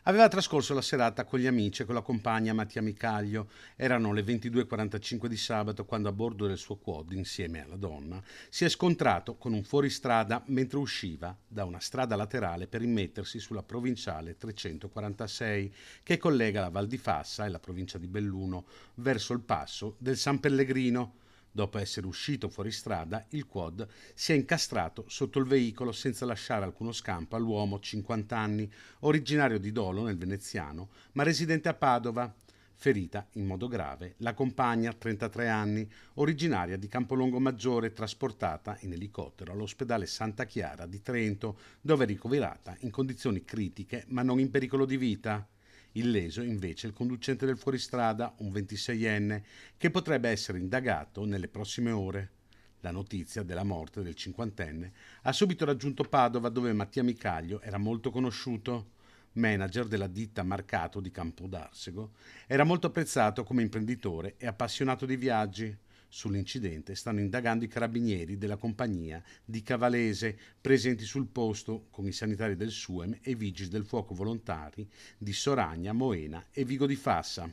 Aveva trascorso la serata con gli amici e con la compagna Mattia Micaglio. Erano le 22:45 di sabato quando a bordo del suo quad, insieme alla donna, si è scontrato con un fuoristrada mentre usciva da una strada laterale per immettersi sulla provinciale 346 che collega la Val di Fassa e la provincia di Belluno verso il passo del San Pellegrino. Dopo essere uscito fuori strada, il quad si è incastrato sotto il veicolo senza lasciare alcuno scampo all'uomo 50 anni, originario di Dolo nel veneziano, ma residente a Padova. Ferita in modo grave la compagna, 33 anni, originaria di Campolongo Maggiore, trasportata in elicottero all'ospedale Santa Chiara di Trento, dove è ricoverata in condizioni critiche ma non in pericolo di vita. Illeso invece il conducente del fuoristrada, un 26enne, che potrebbe essere indagato nelle prossime ore. La notizia della morte del cinquantenne ha subito raggiunto Padova, dove Mattia Micaglio era molto conosciuto. Manager della ditta Marcato di Campodarsego, era molto apprezzato come imprenditore e appassionato di viaggi. Sull'incidente stanno indagando i carabinieri della compagnia di Cavalese, presenti sul posto con i sanitari del SUEM e i vigili del fuoco volontari di Soragna, Moena e Vigo di Fassa.